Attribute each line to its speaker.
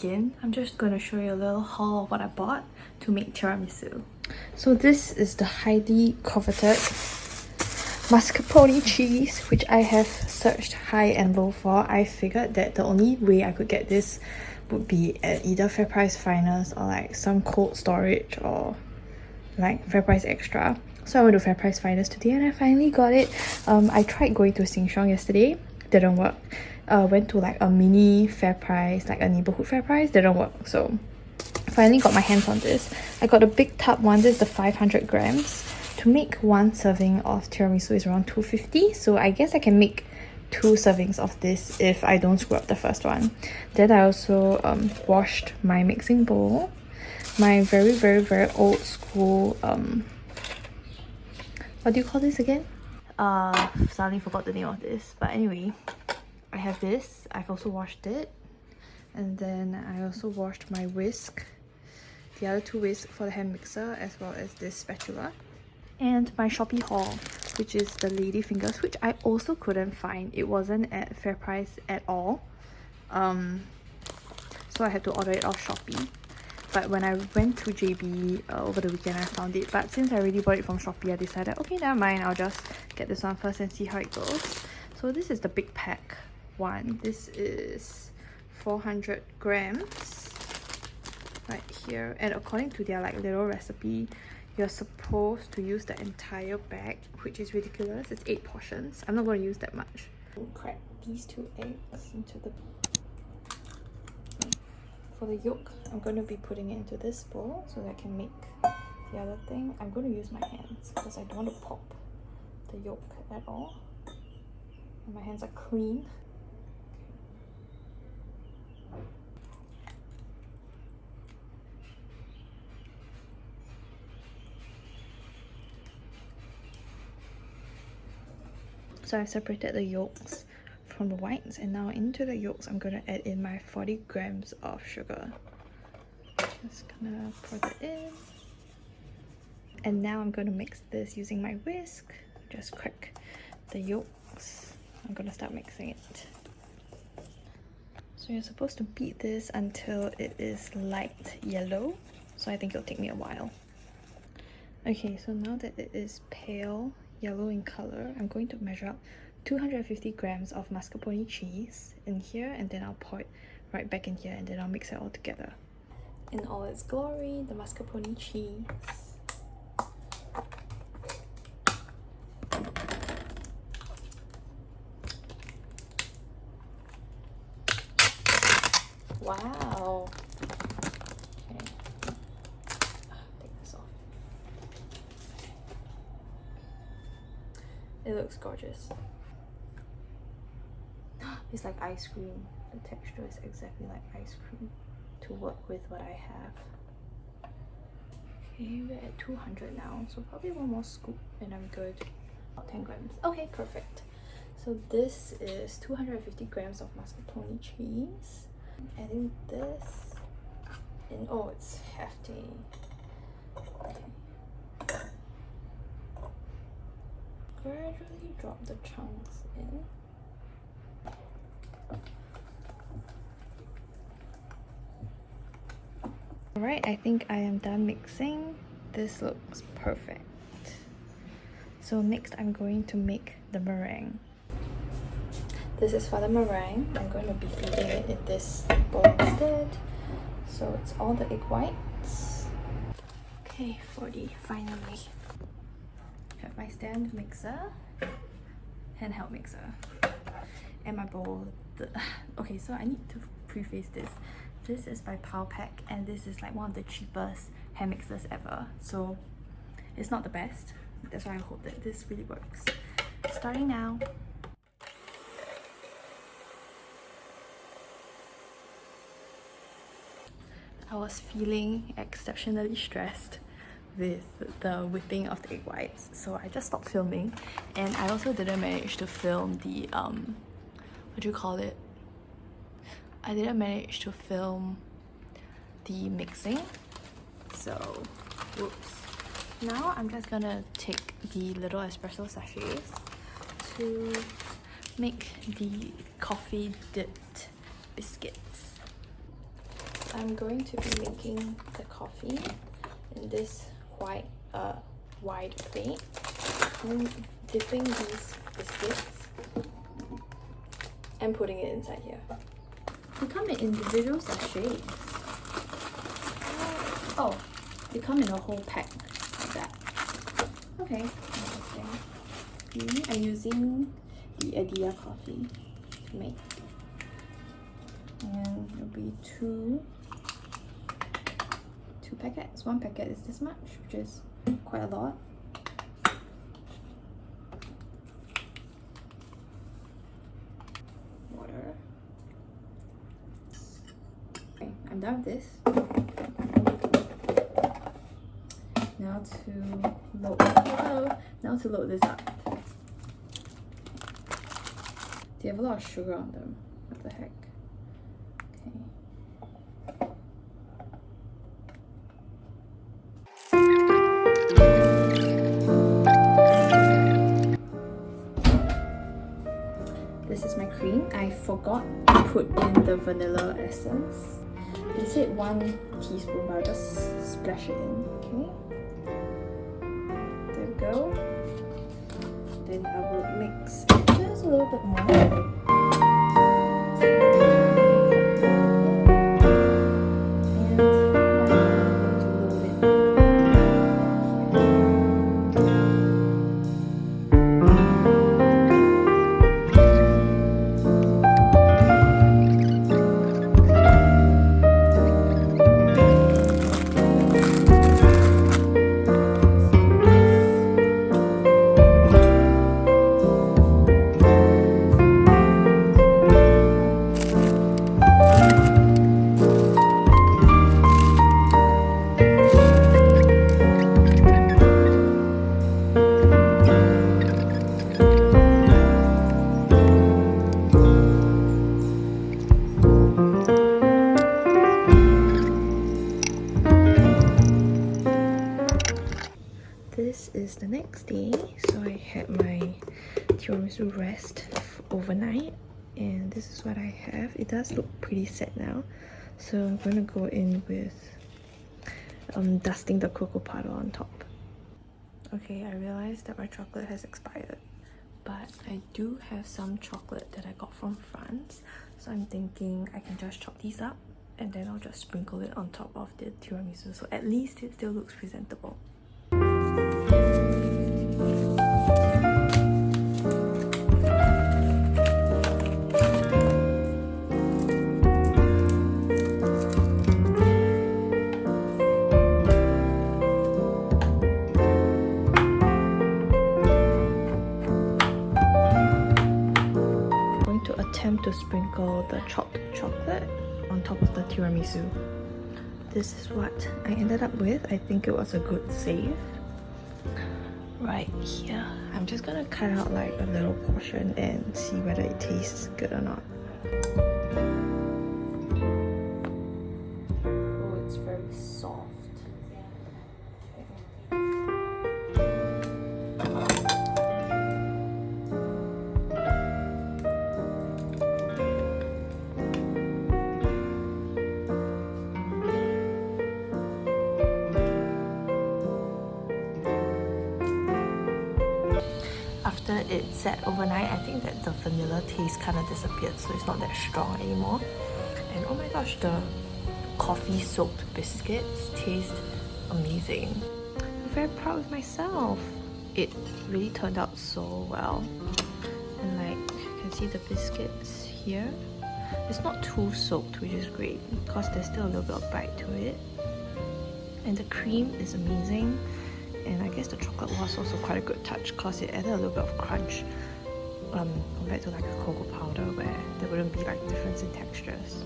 Speaker 1: begin, I'm just going to show you a little haul of what I bought to make tiramisu. So this is the highly coveted mascarpone cheese, which I have searched high and low for. I figured that the only way I could get this would be at either FairPrice Finest or like some cold storage or like FairPrice Extra. So I went to FairPrice Finest today and I finally got it. I tried going to Sheng Siong yesterday, didn't work. Went to like a mini FairPrice, like a neighborhood FairPrice, didn't work. So finally got my hands on this. I got a big tub one. This is the 500 grams. To make one serving of tiramisu is around 250, so I guess I can make 2 servings of this if I don't screw up the first one. Then I also washed my mixing bowl, my very old school what do you call this again? Suddenly forgot the name of this, but anyway, I have this. I've also washed it, and then I also washed my whisk, the other 2 whisks for the hand mixer, as well as this spatula, and my Shopee haul, which is the lady fingers, which I also couldn't find. It wasn't at FairPrice at all, so I had to order it off Shopee. But when I went to JB over the weekend, I found it. But since I already bought it from Shopee, I decided, okay, never mind, I'll just get this one first and see how it goes. So this is the big pack one. This is 400 grams right here, and according to their like little recipe, you're supposed to use the entire bag, which is ridiculous. It's 8 portions. I'm not going to use that much. I'll crack these 2 eggs into the... For the yolk, I'm going to be putting it into this bowl so that I can make the other thing. I'm going to use my hands because I don't want to pop the yolk at all. And my hands are clean. So I've separated the yolks from the whites, and now into the yolks I'm going to add in my 40 grams of sugar. Just gonna pour that in. And now I'm going to mix this using my whisk. Just crack the yolks. I'm going to start mixing it. So you're supposed to beat this until it is light yellow. So I think it'll take me a while. Okay, so now that it is pale yellow in color, I'm going to measure out 250 grams of mascarpone cheese in here, and then I'll pour it right back in here, and then I'll mix it all together. In all its glory, the mascarpone cheese. Wow. Okay. Take this off. It looks gorgeous. It's like ice cream. The texture is exactly like ice cream to work with what I have. Okay, we're at 200 now, so probably one more scoop and I'm good. About 10 grams. Okay, perfect. So this is 250 grams of mascarpone cheese. Adding this in. Oh, it's hefty. Okay. Gradually drop the chunks in. Alright, I think I am done mixing. This looks perfect. So next I'm going to make the meringue. This is for the meringue. I'm going to be feeding it in this bowl instead. So it's all the egg whites. Okay, 40 finally. Have my stand mixer, handheld mixer, and my bowl. Okay, so I need to preface this. This is by Powerpack, and this is like one of the cheapest hand mixers ever. So it's not the best. That's why I hope that this really works. Starting now. I was feeling exceptionally stressed with the whipping of the egg whites, so I just stopped filming, and I also didn't manage to film the what do you call it? I didn't manage to film the mixing, so whoops. Now I'm just gonna take the little espresso sachets to make the coffee dipped biscuits. I'm going to be making the coffee in this wide plate. I'm dipping these biscuits and putting it inside here. They come in individual sachets. Oh, they come in a whole pack like that. Okay, interesting. I'm using the Adia coffee to make. And it'll be two packets. One packet is this much, which is quite a lot. Water. Okay, I'm done with this. Now to load this up. They have a lot of sugar on them. What the heck? This is my cream. I forgot to put in the vanilla essence. It said 1 teaspoon, but I'll just splash it in. Okay. There we go. Then I will mix just a little bit more. This is the next day, so I had my tiramisu rest overnight, and this is what I have. It does look pretty set now, so I'm going to go in with dusting the cocoa powder on top. Okay, I realized that my chocolate has expired, but I do have some chocolate that I got from France, so I'm thinking I can just chop these up and then I'll just sprinkle it on top of the tiramisu, so at least it still looks presentable. To sprinkle the chopped chocolate on top of the tiramisu. This is what I ended up with. I think it was a good save. Right here, I'm just gonna cut out like a little portion and see whether it tastes good or not. Oh, it's very soft. After it sat overnight, I think that the vanilla taste kind of disappeared, so it's not that strong anymore. And oh my gosh, the coffee soaked biscuits taste amazing. I'm very proud of myself. It really turned out so well. And like, you can see the biscuits here. It's not too soaked, which is great because there's still a little bit of bite to it. And the cream is amazing. And I guess the chocolate was also quite a good touch because it added a little bit of crunch compared to like a cocoa powder where there wouldn't be like difference in textures.